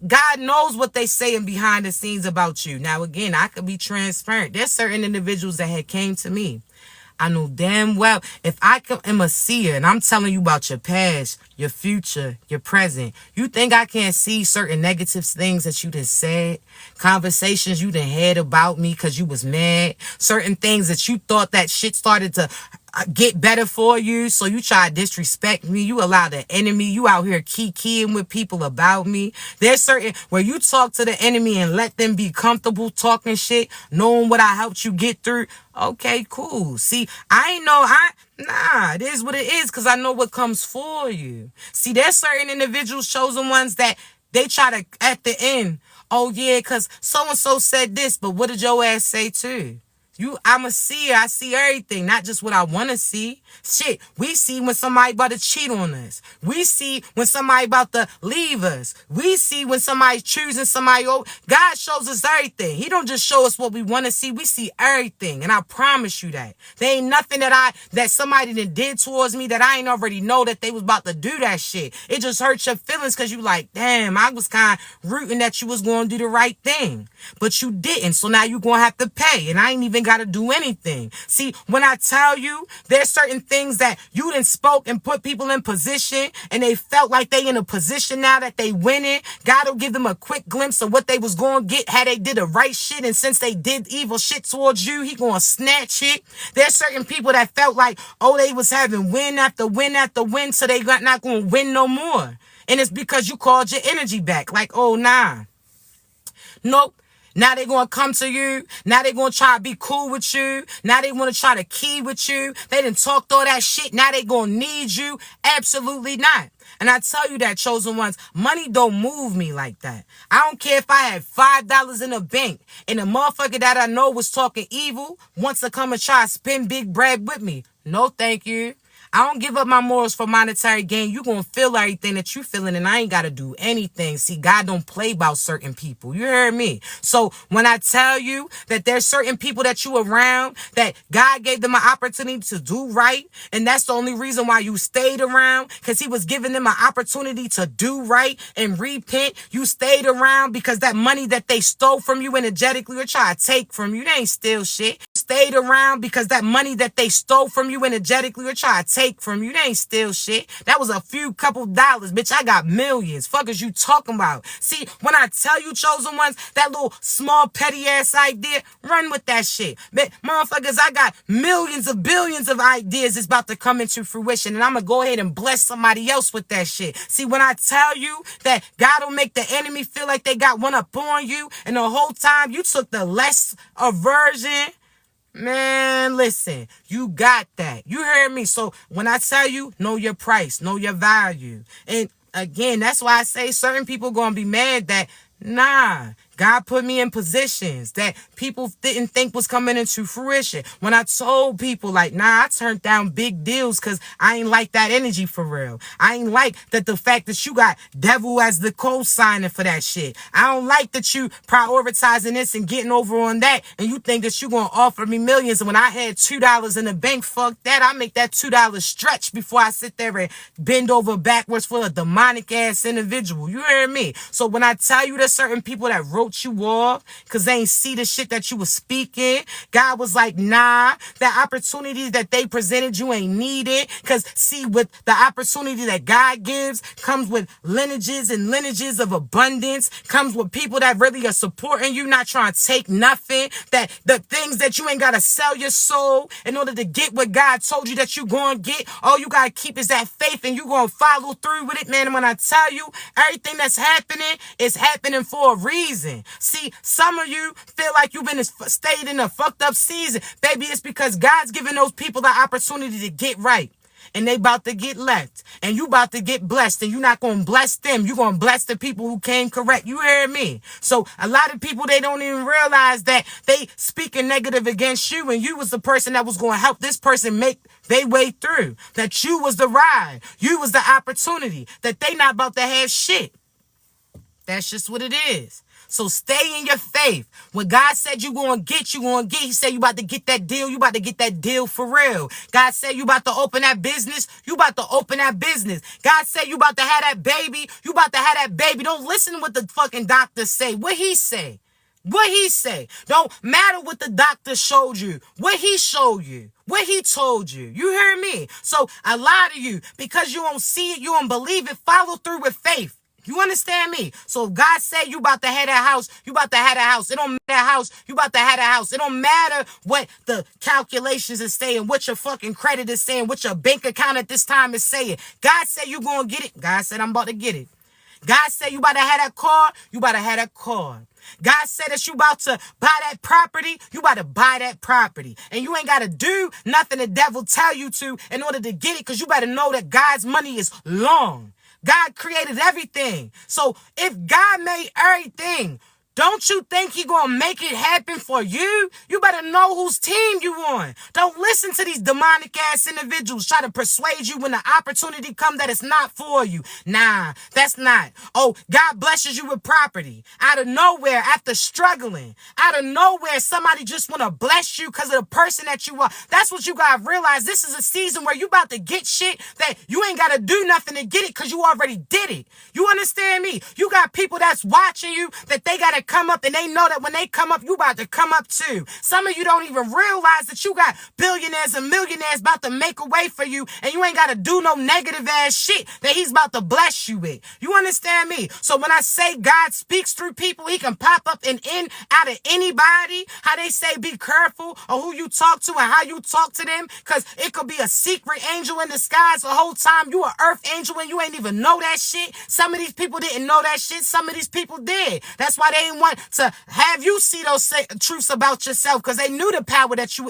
Speaker 1: God knows what they saying behind the scenes about you. Now, again, I could be transparent. There's certain individuals that had came to me. I know damn well if I am a seer and I'm telling you about your past, your future, your present, you think I can't see certain negative things that you done said, conversations you done had about me because you was mad, certain things that you thought that shit started to get better for you, so you try to disrespect me. You allow the enemy. You out here keying with people about me. There's certain where you talk to the enemy and let them be comfortable talking shit, knowing what I helped you get through. Okay, cool. See, it is what it is because I know what comes for you. See, there's certain individuals, chosen ones, that they try to, at the end, oh yeah, because so-and-so said this, but what did your ass say too? I'm a seer. I see everything, not just what I want to see. Shit, we see when somebody about to cheat on us. We see when somebody about to leave us. We see when somebody's choosing somebody over. God shows us everything. He don't just show us what we want to see. We see everything, and I promise you that. There ain't nothing that somebody did towards me that I ain't already know that they was about to do that shit. It just hurts your feelings because you like, damn, I was kind of rooting that you was going to do the right thing, but you didn't. So now you going to have to pay, and I ain't even got to do anything. See, when I tell you there's certain things that you done spoke and put people in position and they felt like they in a position now that they winning, God will give them a quick glimpse of what they was going to get had they did the right shit, and since they did evil shit towards you, he going to snatch it. There's certain people that felt like, oh, they was having win after win after win, so they not going to win no more. And it's because you called your energy back. Like, oh, nah. Nope. Now they going to come to you. Now they going to try to be cool with you. Now they want to try to key with you. They done talked all that shit. Now they going to need you. Absolutely not. And I tell you that, chosen ones, money don't move me like that. I don't care if I had $5 in the bank and the motherfucker that I know was talking evil wants to come and try to spend big bread with me. No, thank you. I don't give up my morals for monetary gain. You going to feel everything that you feeling, and I ain't got to do anything. See, God don't play about certain people. You heard me? So when I tell you that there's certain people that you around, that God gave them an opportunity to do right, and that's the only reason why you stayed around, because he was giving them an opportunity to do right and repent. You stayed around because that money that they stole from you energetically or try to take from you, they ain't steal shit. Stayed around because that money that they stole from you energetically or try to take from you, they ain't steal shit. That was a few couple dollars, bitch. I got millions. Fuck is you talking about? See, when I tell you, chosen ones, that little small petty ass idea, run with that shit. But motherfuckers, I got millions of billions of ideas that's about to come into fruition, and I'm gonna go ahead and bless somebody else with that shit. See, when I tell you that God will make the enemy feel like they got one up on you, and the whole time you took the less aversion, man, listen, you got that. You heard me. So when I tell you, know your price, know your value. And again, that's why I say certain people going to be mad that, nah, God put me in positions that people didn't think was coming into fruition. When I told people, like, nah, I turned down big deals because I ain't like that energy for real. I ain't like that the fact that you got devil as the co-signer for that shit. I don't like that you prioritizing this and getting over on that, and you think that you going to offer me millions. And when I had $2 in the bank, fuck that. I make that $2 stretch before I sit there and bend over backwards for a demonic ass individual. You hear me? So when I tell you there's certain people that wrote you off because they ain't see the shit that you was speaking. God was like, nah, that opportunity that they presented you ain't needed. Because see, with the opportunity that God gives comes with lineages and lineages of abundance, comes with people that really are supporting you, not trying to take nothing, that the things that you ain't got to sell your soul in order to get what God told you that you going to get. All you got to keep is that faith, and you going to follow through with it, man. And when I tell you, everything that's happening is happening for a reason. See, some of you feel like you've been stayed in a fucked up season. Baby, it's because God's giving those people the opportunity to get right. And they about to get left. And you about to get blessed. And you're not going to bless them. You're going to bless the people who came correct. You hear me? So a lot of people, they don't even realize that they speaking negative against you. And you was the person that was going to help this person make their way through. That you was the ride. You was the opportunity. That they not about to have shit. That's just what it is. So stay in your faith. When God said you're going to get, you're going to get. He said you about to get that deal. You about to get that deal for real. God said you about to open that business. You about to open that business. God said you about to have that baby. You about to have that baby. Don't listen to what the fucking doctor say. What he say? What he say? Don't matter what the doctor showed you. What he showed you. What he told you. You hear me? So a lot of you, because you don't see it, you don't believe it, follow through with faith. You understand me? So if God said you about to have that house, you about to have that house. It don't matter that house, you about to have that house. It don't matter what the calculations is saying, what your fucking credit is saying, what your bank account at this time is saying. God said you gonna get it. God said I'm about to get it. God said you about to have that car, you about to have that car. God said that you about to buy that property, you about to buy that property. And you ain't got to do nothing the devil tell you to in order to get it, because you better know that God's money is long. God created everything. So if God made everything, don't you think he gonna make it happen for you? You better know whose team you on. Don't listen to these demonic ass individuals try to persuade you when the opportunity come that it's not for you. Nah, that's not. Oh, God blesses you with property. Out of nowhere, after struggling. Out of nowhere, somebody just wanna bless you because of the person that you are. That's what you gotta realize. This is a season where you about to get shit that you ain't gotta do nothing to get it because you already did it. You understand me? You got people that's watching you that they gotta come up, and they know that when they come up, you about to come up too. Some of you don't even realize that you got billionaires and millionaires about to make a way for you, and you ain't got to do no negative ass shit that he's about to bless you with. You understand me? So when I say God speaks through people, he can pop up and in out of anybody. How they say be careful of who you talk to and how you talk to them, because it could be a secret angel in disguise the whole time. You an earth angel and you ain't even know that shit. Some of these people didn't know that shit. Some of these people did. That's why they didn't want to have you see those truths about yourself, because they knew the power that you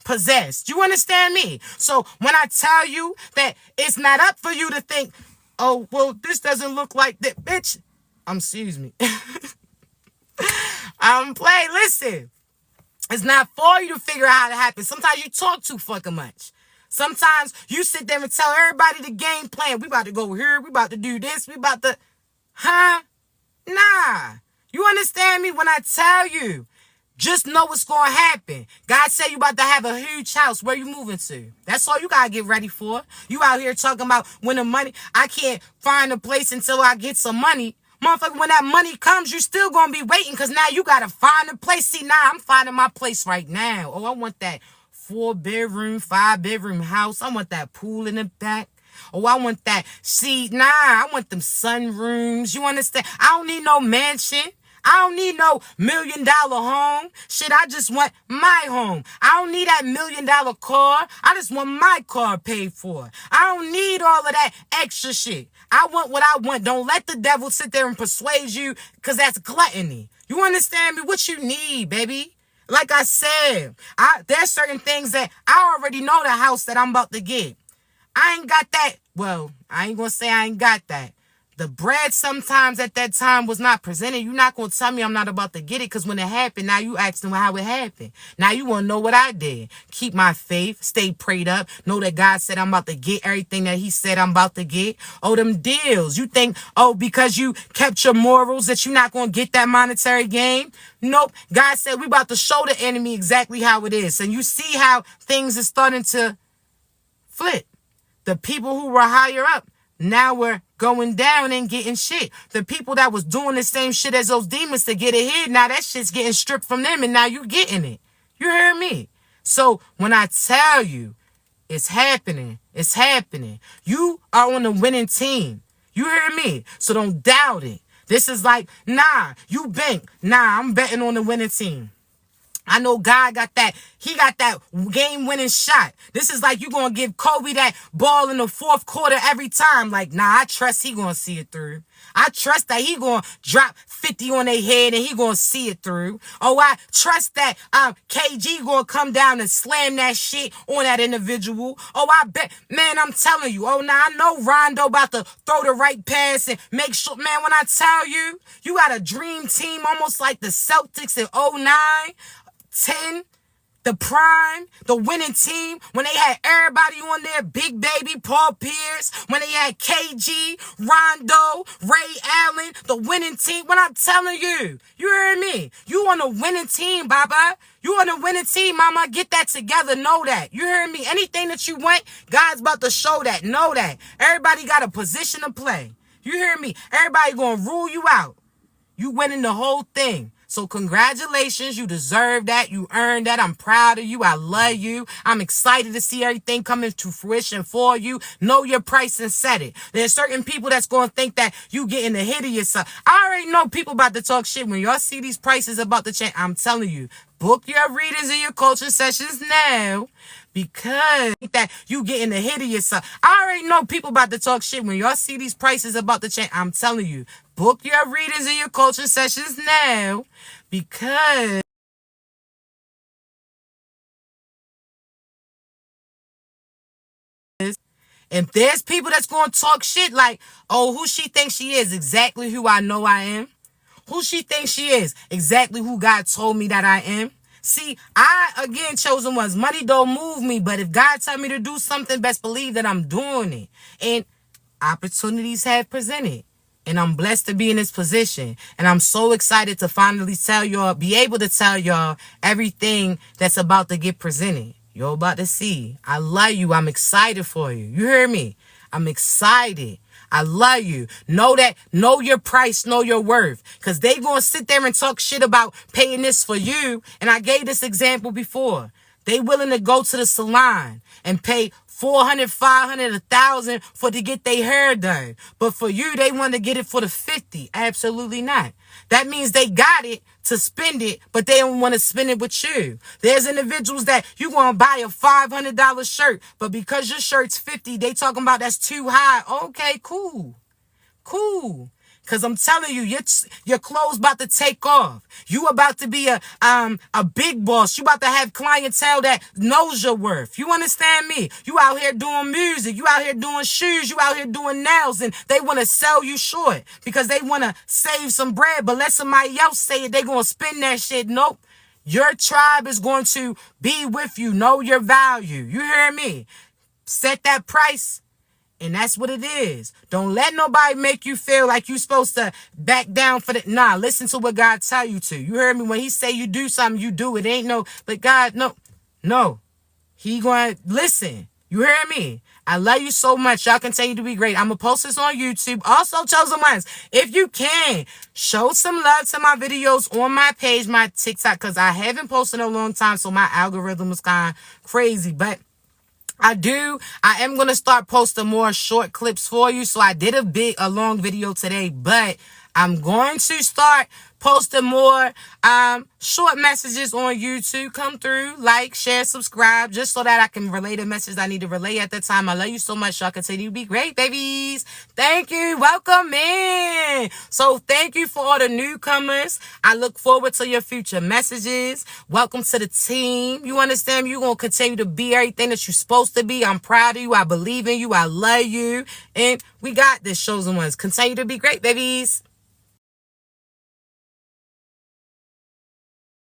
Speaker 1: possessed. You understand me? So when I tell you that it's not up for you to think, oh, well, this doesn't look like that, bitch. Excuse me. Listen. It's not for you to figure out how to happen. Sometimes you talk too fucking much. Sometimes you sit there and tell everybody the game plan. We about to go here. We about to do this. We about to, Nah. You understand me when I tell you? Just know what's going to happen. God said you about to have a huge house. Where you moving to? That's all you got to get ready for. You out here talking about when the money, I can't find a place until I get some money. Motherfucker, when that money comes, you still going to be waiting, because now you got to find a place. See, now I'm finding my place right now. Oh, I want that 4-bedroom, 5-bedroom house. I want that pool in the back. Oh, I want that. See, I want them sunrooms. You understand? I don't need no mansion. I don't need no $1 million home. Shit, I just want my home. I don't need that $1 million car. I just want my car paid for. I don't need all of that extra shit. I want what I want. Don't let the devil sit there and persuade you, because that's gluttony. You understand me? What you need, baby? Like I said, there's certain things that I already know the house that I'm about to get. I ain't got that. Well, I ain't going to say I ain't got that. The bread sometimes at that time was not presented. You're not going to tell me I'm not about to get it, because when it happened, now you asking how it happened. Now you want to know what I did. Keep my faith. Stay prayed up. Know that God said I'm about to get everything that he said I'm about to get. Oh, them deals. You think, because you kept your morals that you're not going to get that monetary gain? Nope. God said we about to show the enemy exactly how it is. And you see how things are starting to flip. The people who were higher up, now we're going down and getting shit. The people that was doing the same shit as those demons to get ahead, now that shit's getting stripped from them and now you getting it. You hear me? So when I tell you, it's happening. It's happening. You are on the winning team. You hear me? So don't doubt it. This is like, nah, you bank. Nah, I'm betting on the winning team. I know God got that. He got that game-winning shot. This is like you going to give Kobe that ball in the fourth quarter every time. Like, nah, I trust he going to see it through. I trust that he going to drop 50 on their head and he going to see it through. Oh, I trust that KG going to come down and slam that shit on that individual. Oh, I bet. Man, I'm telling you. Oh, now I know Rondo about to throw the right pass and make sure. Man, when I tell you, you got a dream team almost like the Celtics in '09. 10, the prime, the winning team, when they had everybody on there, Big Baby, Paul Pierce, when they had KG, Rondo, Ray Allen, the winning team. When I'm telling you, you hear me? You on a winning team, Baba. You on a winning team, mama. Get that together. Know that. You hear me? Anything that you want, God's about to show that. Know that. Everybody got a position to play. You hear me? Everybody gonna rule you out. You winning the whole thing. So congratulations, you deserve that. You earned that. I'm proud of you. I love you. I'm excited to see everything coming to fruition for you. Know your price and set it. There's certain people that's going to think that you getting ahead of yourself. I already know people about to talk shit. When y'all see these prices about to change, I'm telling you, book your readers and your coaching sessions now. Because that you getting ahead of yourself. I already know people about to talk shit. When y'all see these prices about to change, I'm telling you, book your readers and your coaching sessions now. Because if there's people that's going to talk shit like, oh, who she thinks she is, exactly who I know I am. Who she thinks she is, exactly who God told me that I am. See, I, again, chosen ones. Money don't move me, but if God tell me to do something, best believe that I'm doing it. And opportunities have presented. And I'm blessed to be in this position. And I'm so excited to finally tell y'all, be able to tell y'all everything that's about to get presented. You're about to see. I love you. I'm excited for you. You hear me? I'm excited. I love you. Know that. Know your price. Know your worth. Because they going to sit there and talk shit about paying this for you. And I gave this example before. They willing to go to the salon and pay $400, $500, $1,000 for to get their hair done. But for you, they want to get it for the 50. Absolutely not. That means they got it to spend it, but they don't want to spend it with you. There's individuals that you want to buy a $500 shirt, but because your shirt's 50, they talking about that's too high. Okay, cool. Cool. Because I'm telling you, your clothes about to take off. You about to be a big boss. You about to have clientele that knows your worth. You understand me? You out here doing music. You out here doing shoes. You out here doing nails. And they want to sell you short because they want to save some bread. But let somebody else say it. They going to spend that shit. Nope. Your tribe is going to be with you. Know your value. You hear me? Set that price. And that's what it is. Don't let nobody make you feel like you're supposed to back down for that. Nah, listen to what God tell you to. You heard me? When he say you do something, you do it. Ain't no, but God, no. He going to listen. You hear me? I love you so much. Y'all continue to be great. I'm going to post this on YouTube. Also, chosen ones, if you can, show some love to my videos on my page, my TikTok, because I haven't posted in a long time, so my algorithm is kind of crazy. But I am going to start posting more short clips for you. So I did a long video today, but I'm going to start posting more short messages on YouTube. Come through, like, share, subscribe, just so that I can relay the message I need to relay at that time. I love you so much. Y'all continue to be great, babies. Thank you. Welcome in. So thank you for all the newcomers. I look forward to your future messages. Welcome to the team. You understand? You're going to continue to be everything that you're supposed to be. I'm proud of you. I believe in you. I love you. And we got this, chosen ones. Continue to be great, babies.